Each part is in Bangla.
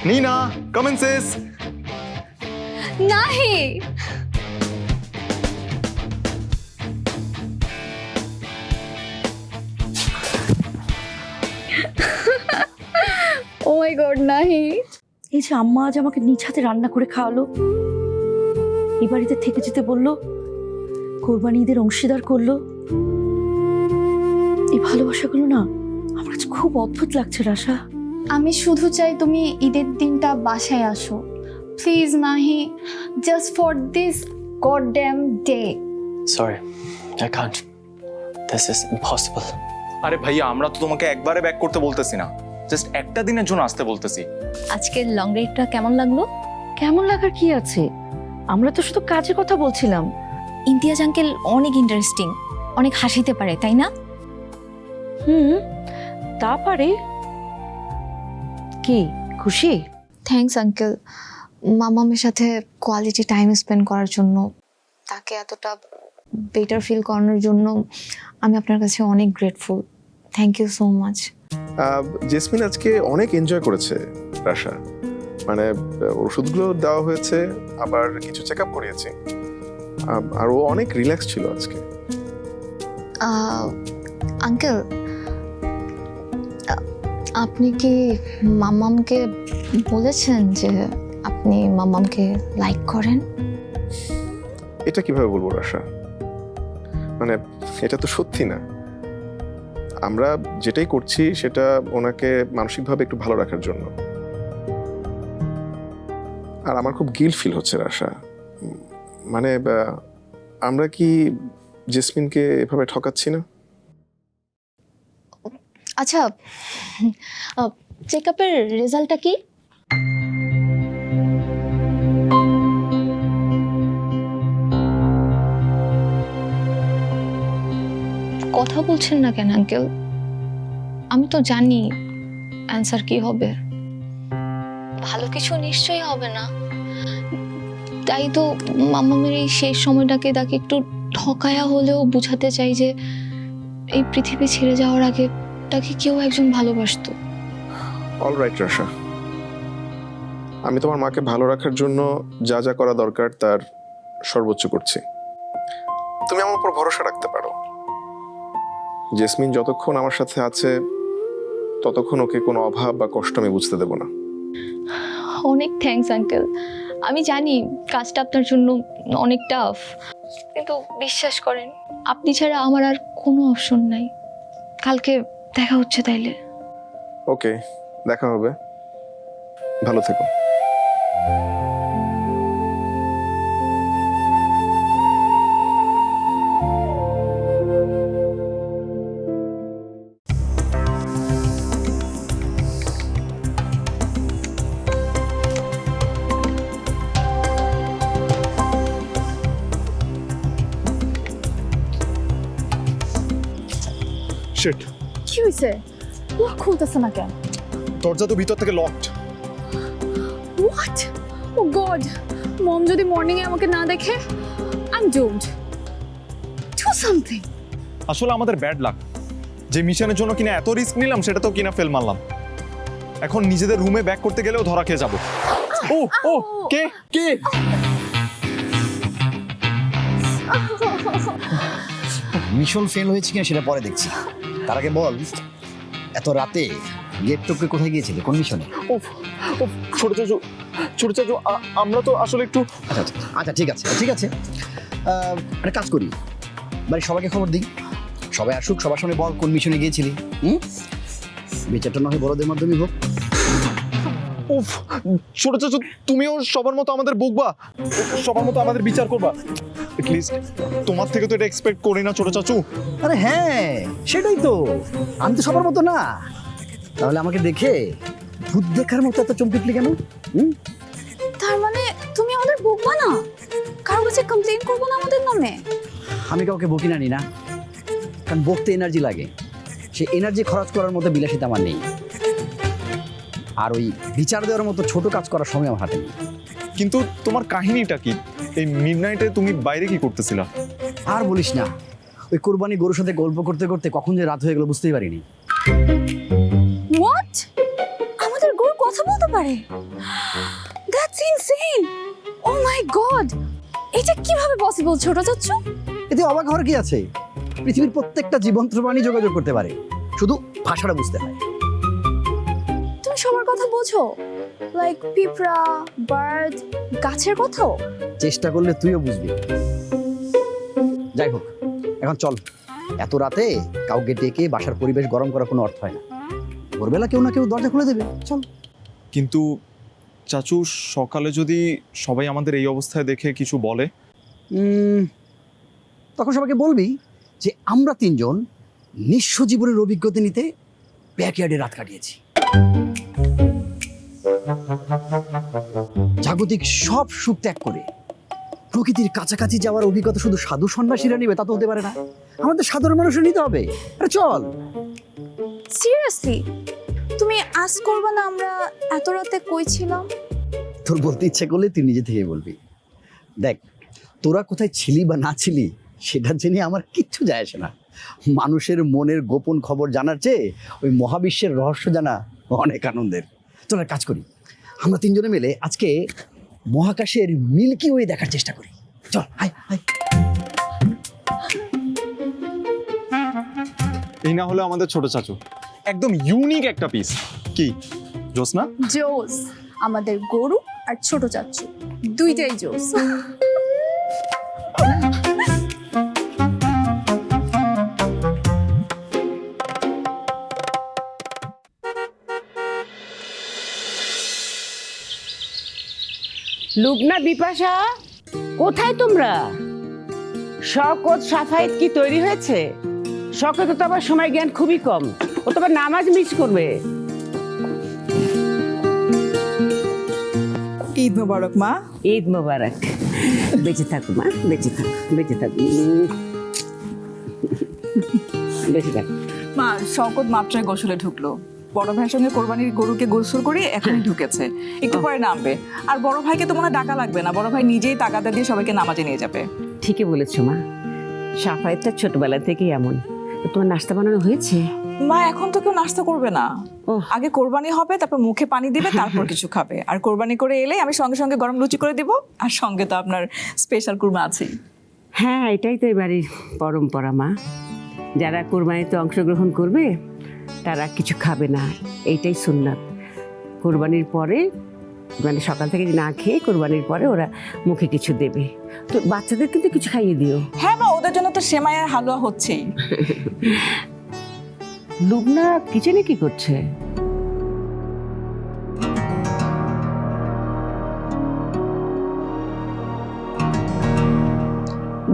Neena, come in sis. নাহি ও মাই গড নাহি। এই যে আম্মা আজ আমাকে নিজ হাতে রান্না করে খাওয়ালো, এই বাড়িতে থেকে যেতে বললো, কোরবানি ঈদের অংশীদার করলো, এই ভালোবাসাগুলো না আমার কাছে খুব অদ্ভুত লাগছে রাশা। আমি শুধু চাই তুমি ঈদের দিনটা বাসায় আসো প্লিজ নাহি, just for this goddamn day. Sorry, I can't. This is impossible. আরে ভাইয়া, আমরা তো তোমাকে একবারে ব্যাক করতে বলতেছি না, জাস্ট একটা দিনের জন্য আসতে বলতেছি। আজকের লং রাইডটা কেমন লাগলো? কেমন লাগার কি আছে, আমরা তো শুধু কাজের কথা বলছিলাম। ইমতিয়াজ আঙ্কেল অনেক ইন্টারেস্টিং, অনেক হাসিতে পারে, তাই না? তা পারে। কি খুশি? থ্যাঙ্কস আঙ্কেল, মামামের সাথে কোয়ালিটি টাইম স্পেন্ড করার জন্য, তাকে এতটা বেটার ফিল করানোর জন্য আমি আপনার কাছে অনেক grateful. Thank you so much. Jasmine আজকে অনেক এনজয় করেছে রাশা, মানে ওষুধগুলো দেওয়া হয়েছে, আবার কিছু চেক আপ করিয়েছি, আর ও অনেক রিল্যাক্স ছিল আজকে। আঙ্কেল, আপনি কি মামামকে বলেছেন যে আপনি মামামকে লাইক করেন? এটা কিভাবে বলবো রাশা, মানে এটা তো সত্যি না। আমরা যেটাই করছি সেটা ওনাকে মানসিকভাবে একটু ভালো রাখার জন্য। আর আমার খুব গিল্ট ফিল হচ্ছে রাশা, মানে আমরা কি জেসমিনকে এভাবে ঠকাচ্ছি না? আচ্ছা, চেক আপের রেজাল্টটা কি? কথা বলছেন না কেন আঙ্কেল? আমি তো জানি অ্যান্সার কি হবে, ভালো কিছু নিশ্চয়ই হবে না। তাই তো মামামের এই শেষ সময়টাকে তাকে একটু ঠকায়া হলেও বুঝাতে চাই যে এই পৃথিবী ছেড়ে যাওয়ার আগে তাকে কেউ একজন ভালোবাসতো। অলরাইট রাশা, আমি তোমার মাকে ভালো রাখার জন্য যা যা করা দরকার তার সর্বোচ্চ করছি। তুমি আমার উপর ভরসা রাখতে পারো। জেসমিন যতক্ষণ আমার সাথে আছে ততক্ষণ ওকে কোনো অভাব বা কষ্ট আমি বুঝতে দেব না। অনেক থ্যাঙ্কস আঙ্কেল, আমি জানি কাজটা আপনার জন্য অনেক টাফ, কিন্তু বিশ্বাস করেন আপনি ছাড়া আমার আর কোনো অপশন নাই। কালকে দেখা হচ্ছে তাইলে। ওকে, দেখা হবে, ভালো থেকো। শিট, কি হয়েছে? লক খুলতেছে না কেন? দরজা তো ভিতর থেকে লকড। হোয়াট? ও গড, মম যদি মর্নিং এ আমাকে না দেখে, I am doomed. Do something. আসলে আমাদের ব্যাড লাক, যে মিশনের জন্য কিনা এত রিস্ক নিলাম সেটা তো কিনা ফেল মারলাম। এখন নিজেদের রুমে ব্যাক করতে গেলেও ধরা খেয়ে যাবো। ও ও, কে কে? মিশন ফেল হয়েছে কিনা সেটা পরে দেখছি, তার আগে বল এত রাতে গেট টপকে কোথায় গিয়েছিলে, কোন মিশনে? ছোট চাচু, ছোট চাচু, আমরা তো আসলে একটু। আচ্ছা আচ্ছা আচ্ছা, ঠিক আছে ঠিক আছে, একটা কাজ করি, বাড়ির সবাইকে খবর দিই, সবাই আসুক, সবার সামনে বল কোন মিশনে গিয়েছিলি। বিচারটা না হয় বড়দের মাধ্যমে হোক। উফ, ছোট চাচু, তুমিও সবার মতো আমাদের বকবা, সবার মতো আমাদের বিচার করবা। এটলিস্ট তোমার থেকে তো এটা এক্সপেক্ট করি না ছোট চাচু। আরে হ্যাঁ, সেটাই তো, আমি তো সবার মতো না। তাহলে আমাকে দেখে ভূত দেখার মতো এত চমকিটলি কেন? তার মানে তুমি আমাদের বকবা না, কারো কাছে কমপ্লেইন করবো না আমাদের নামে? আমি কাউকে বকি না নিনা, কারণ বকতে এনার্জি লাগে, সেই এনার্জি খরচ করার মতো বিলাসিতা আমার নেই, আর ওই বিচার দেওয়ার মতো ছোট কাজ করার সময় আমার হাতে নেই। কিন্তু তোমার কাহিনীটা কি? এই মিডনাইটে তুমি বাইরে কি করতেছিলা? আর বলিস না, ওই কোরবানি গরুর সাথে গল্প করতে করতে কখন যে রাত হয়ে গেল বুঝতেই পারিনি। হোয়াট? আমাদের গরু কথা বলতে পারে? পারে? That's insane. Oh my God, এটা কিভাবে পসিবল ছোট চাচ্চু? এতে অবাক হওয়ার কি আছে? পৃথিবীর প্রত্যেকটা জীবন্ত প্রাণী যোগাযোগ করতে পারে, শুধু ভাষাটা বুঝতে হয়। তুমি সবার কথা বোঝো? লাইক পিঁপড়া, বার্ড, গাছের কথাও? চেষ্টা করলে তুইও বুঝবি। যাই হোক, এখন চল। এত রাতে কাউকে ডেকে বাসার পরিবেশ গরম করার কোনো অর্থ হয় না। ভোরবেলা কেউ না কেউ দরজা খুলে দেবে, চল। কিন্তু চাচু, সকালে যদি সবাই আমাদের এই অবস্থায় দেখে কিছু বলে? তখন সবাইকে বলবি যে আমরা তিনজন নিঃস্ব জীবনের অভিজ্ঞতা নিতে ব্যাকইয়ার্ডে রাত কাটিয়েছি। জাগতিক সব সুখ ত্যাগ করে প্রকৃতির কাছাকাছি যাওয়ার অভিজ্ঞতা শুধু সাধু সন্ন্যাসীরা নিবে তা তো হতে পারে না, আমাদের সাধারণ মানুষও নিতে হবে। আরে চল। সিরিয়াসলি তুমি আজ করবা না আমরা এত রাতে কই ছিলাম? তোর বলতে ইচ্ছে করলে তুই নিজে থেকে বলবি। দেখ, তোরা কোথায় ছিলি বা না ছিলি সেটা জেনে আমার কিচ্ছু যায় আসে না। মানুষের মনের গোপন খবর জানার চেয়ে ওই মহাবিশ্বের রহস্য জানা অনেক আনন্দের। চল এক কাজ করি, আমরা তিনজনে মিলে আজকে মহাকাশের মিল্কি ওয়ে দেখার চেষ্টা করি। চল, হাই হাই। এই না হলে আমাদের ছোট চাচু একদম ইউনিক একটা পিস। কি জোসনা? জোস। আমাদের গরু আর ছোট চাচ্চু দুইটাই জোস। লুবনা, বিপাশা, কোথায় তোমরা? শকত সাফায়েত কি তৈরি হয়েছে? শকত তো আবার সময় জ্ঞান খুবই কম, ও তো আবার নামাজ মিস করবে। ঈদ মোবারক মা। ঈদ মোবারক। বেঁচে থাকো মা, বেঁচে থাক, বেঁচে থাক, বেঁচে থাক। মা, শওকত মাত্রই গোসলে ঢুকলো। বড় ভাইয়ের সঙ্গে কোরবানির গরুকে গোসল করে এখনই ঢুকেছে, একটু পরে নামবে। আর বড় ভাইকে তো মনে হয় ডাকা লাগবে না, বড় ভাই নিজেই তাগাদা দিয়ে সবাইকে নামাজে নিয়ে যাবে। ঠিকই বলেছো মা, সাফায়েতটা ছোটবেলা থেকেই এমন। তোমার নাস্তা বানানো হয়েছে? মা, এখন তো কেউ নাস্তা করবে না, ওহ। আগে কোরবানি হবে, তারপর মুখে পানি দিবে, তারপর কিছু খাবে। আর কোরবানি করে এলে আমি সঙ্গে সঙ্গে গরম লুচি করে দিব, আর সঙ্গে তো আপনার স্পেশাল কুরমা আছেই। হ্যাঁ, এটাই তো এবারের পরম্পরা মা। যারা কোরবানিতে অংশগ্রহণ করবে তারা কিছু খাবে না, এইটাই সুন্নাত। কোরবানির পরে, মানে সকাল থেকে না খেয়ে কোরবানির পরে ওরা মুখে কিছু দেবে। তো বাচ্চাদের কিন্তু কিছু খাইয়ে দিও। হ্যাঁ মা, ওদের জন্য তো সেমাই আর হালুয়া হচ্ছেই। লুবনা কিচেনে কি করছে?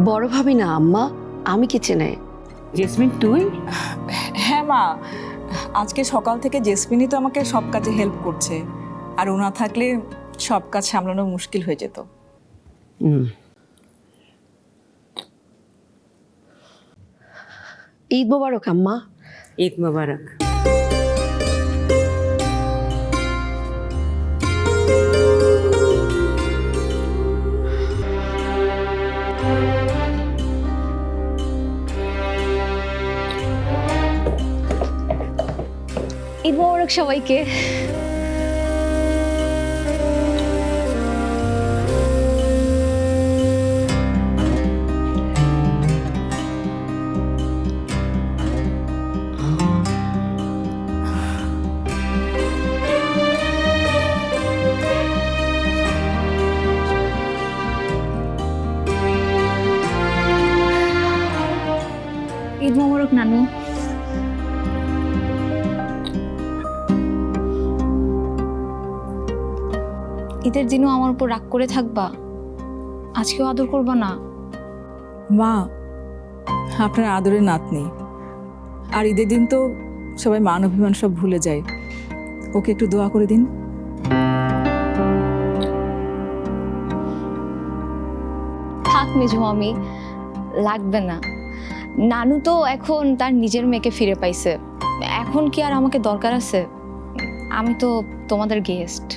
বড় ভাবি না আম্মা, আমি কিচেনে। জেসমিন তুই? হ্যাঁ মা, আজকে সকাল থেকে জেসমিনই তো আমাকে সব কাজে হেল্প করছে, আর ও না থাকলে সব কাজ সামলানো মুশকিল হয়ে যেত। ঈদ মোবারক আম্মা। ঈদ মোবারক। ঈদ মোবারক সবাইকে। ঈদ মোবারক নানু। ঈদের দিনও আমার উপর রাগ করে থাকবা? আজকেও আদর করবা না? মা, আপনার আদরের নাতনি, আর ঈদের দিন তো সবাই মান অভিমান সব ভুলে যায়, ওকে একটু দোয়া করে দিন। থাক মেজো মামি, লাগবে না। নানু তো এখন তার নিজের মেয়েকে ফিরে পাইছে, এখন কি আর আমাকে দরকার আছে? আমি তো তোমাদের গেস্ট।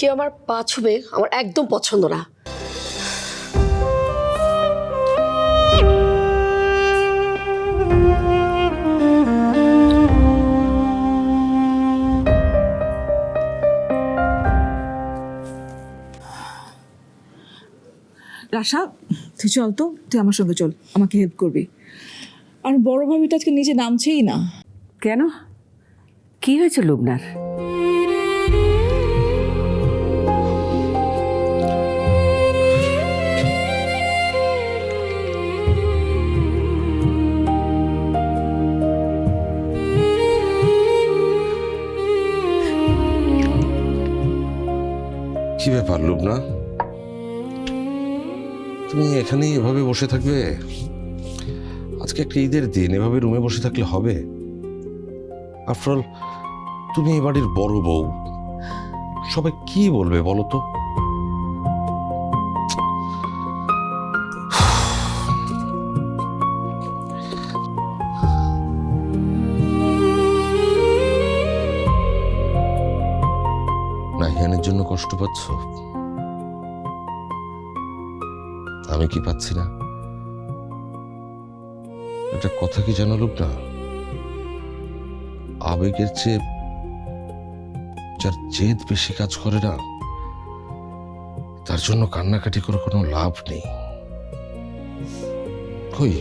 কেউ আমার পা ছুবে আমার একদম পছন্দ না। রাশা, তুই চল তো, তুই আমার সঙ্গে চল, আমাকে হেল্প করবি। আর বড় ভাবি তো আজকে নিচে নামছেই না। কেন, কি হয়েছে লুবনার? কি ব্যাপার লুবনা, তুমি এখানেই এভাবে বসে থাকবে? আজকে একটা ঈদের দিন, এভাবে রুমে বসে থাকলে হবে? আফটার অল তুমি এই বাড়ির বড় বউ, সবাই কি বলবে বলো তো? নাহিয়ানের জন্য কষ্ট পাচ্ছ? আমি কি পাচ্ছি না? একটা কথা কি জানো লুবনা, আবেগের চেয়ে যার জেদ বেশি কাজ করে না, তার জন্য কান্নাকাটি করে কোনো লাভ নেই। কই,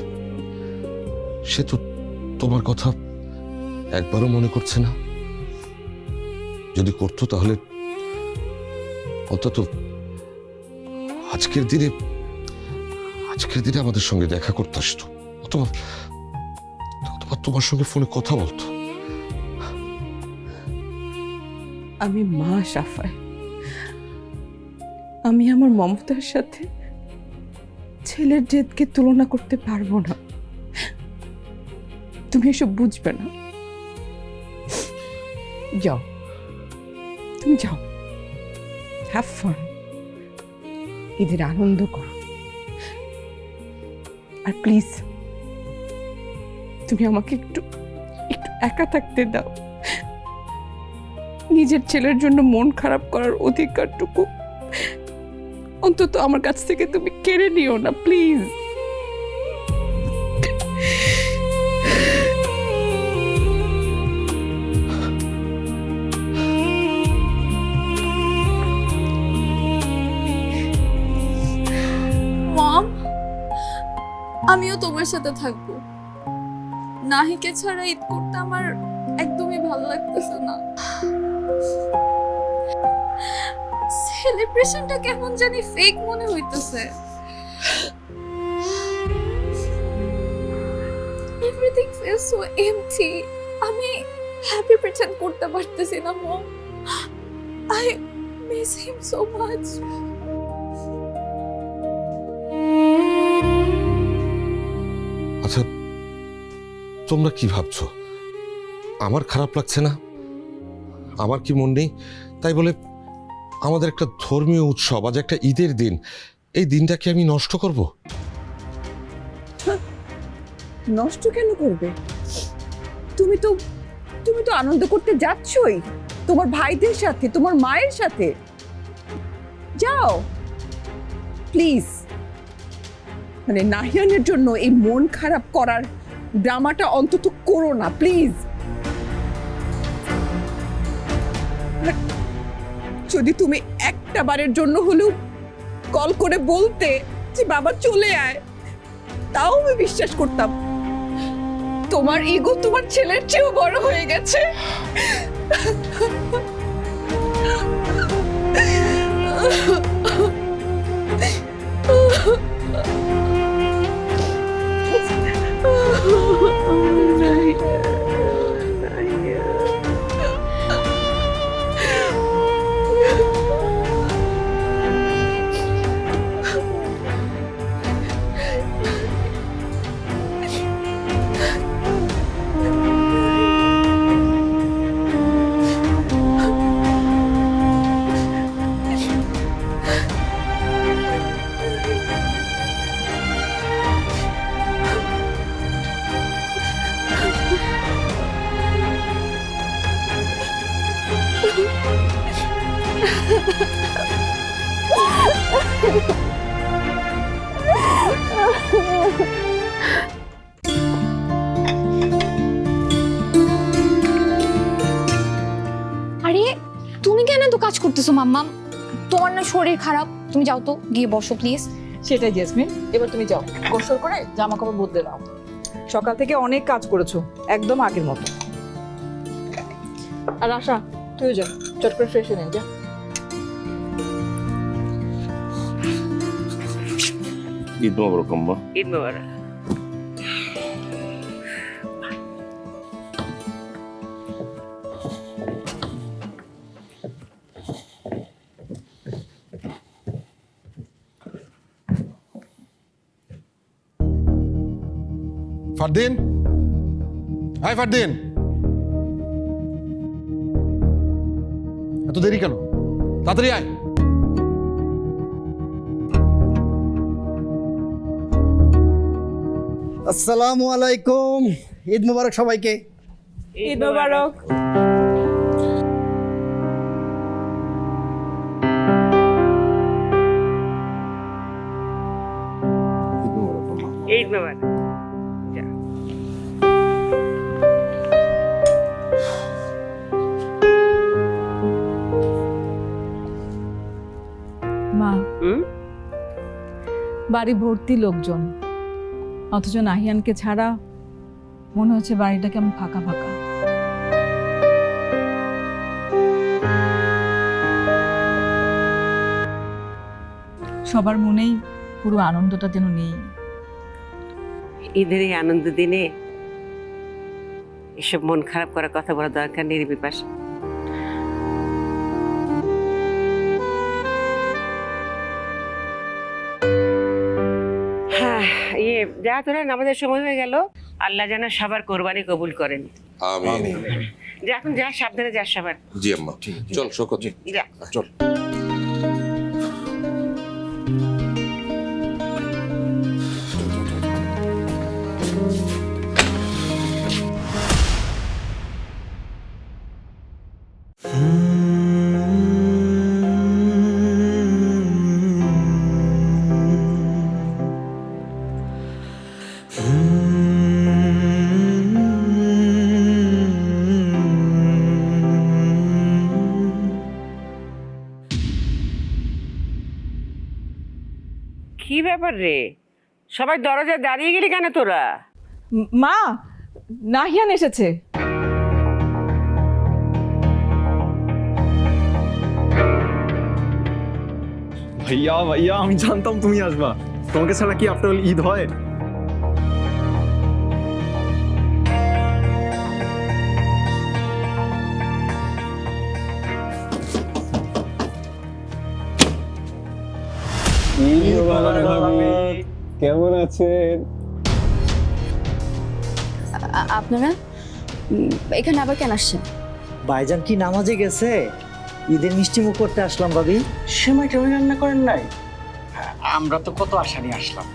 সে তো তোমার কথা একবারও মনে করছে না। যদি করতো তাহলে অন্তত আজকের দিনে আমাদের সঙ্গে দেখা করতে আসতো, অথবা তোমার সঙ্গে ফোনে কথা বলতো। আমি মা সাফায়, আমি আমার মমতার সাথে ছেলের জেদকে তুলনা করতে পারবো না। তুমি এসব বুঝবে না। যাও, তুমি যাও, হ্যাভ ফান, ঈদের আনন্দ করো। আর প্লিজ তুমি আমাকে একটু একা থাকতে দাও। নিজের ছেলের জন্য মন খারাপ করার অধিকারটুকু অন্তত আমার কাছ থেকে তুমি কেড়ে নিও না, প্লিজ। মম, আমিও তোমার সাথে থাকবো। নাহিকে ছাড়া ঈদ করতে আমার একদমই ভালো লাগতেছে না। সেলিব্রেশনটা কেমন জানি ফেক মনে হইতেছে। Everything feels so empty. আমি হ্যাপি প্রিটেন্ড করতে পারতেছি না mom. I miss him so much. আচ্ছা, তোমরা কি ভাবছো? আমার খারাপ লাগছে না? আমার কি মন নেই তাই বলে আমাদের একটা ধর্মীয় উৎসব, আজ একটা ঈদের দিন, এই দিনটাকে আমি নষ্ট করব? নষ্ট কেন করবে? তুমি তো আনন্দ করতে যাচ্ছই তোমার ভাইদের সাথে, তোমার মায়ের সাথে। যাও প্লিজ। মানে নাহিয়ানের জন্য এই মন খারাপ করার ড্রামাটা অন্তত করো না প্লিজ। যদি তুমি একটা বারের জন্য হলেও কল করে বলতে যে বাবা চলে আয়, তাও আমি বিশ্বাস করতাম। তোমার ইগো তোমার ছেলের চেয়েও বড় হয়ে গেছে। আরে তুমি কেন এত কাজ করতেছো মাম্মা? তোমার না শরীর খারাপ, তুমি যাও তো, গিয়ে বসো প্লিজ। সেটাই জেসমিন, এবার তুমি যাও, গোসল করে জামা কাপড় বদলে দাও। সকাল থেকে অনেক কাজ করেছো, একদম আগের মতো। আর আশা, তুইও যা, চট করে ফ্রেশ হয়ে নে, যা। ঈদ মোবারক আম্মা। ঈদ মোবারক। ফারদিন, হাই ফারদিন, এত দেরি কেন? তাড়াতাড়ি আয়। আসসালামু আলাইকুম, ঈদ মোবারক সবাইকে। ঈদ মোবারক। ঈদ মোবারক। মা, হুম? বাড়ি ভর্তি লোকজন, অথচ নাহিয়ানকে ছাড়া মনে হচ্ছে বাড়িটা কেমন ফাঁকা ফাঁকা। সবার মনেই পুরো আনন্দটা যেন নেই। ঈদের এই আনন্দ দিনে এসব মন খারাপ করার কথা বলা দরকার নেই বিপাশা। হ্যাঁ, যা তোরা নামাজের সময় হয়ে গেল, আল্লাহ যেন সবার কোরবানি কবুল করেন। আমিন। যা, এখন যা, সাবধানে যা সবার। জি আম্মা, চল শোকত, যা। চল। কি ব্যাপার রে, সবাই দরজায় দাঁড়িয়ে গেলি কেন তোরা? মা, নাহিয়ান এসেছে। ভাইয়া ভাইয়া, আমি জানতাম তুমি আসবা। তোমাকে ছাড়া কি আফটার অল ঈদ হয়? কেমন আছেন? আপনারা এখানে আবার কেন আসছেন? ভাইজান কি নামাজে গেছে? ঈদের মিষ্টি মুখ করতে আসলাম ভাবি। সেমাই টেমাই রান্না করেন নাই? আমরা তো কত আশা নিয়ে আসলাম,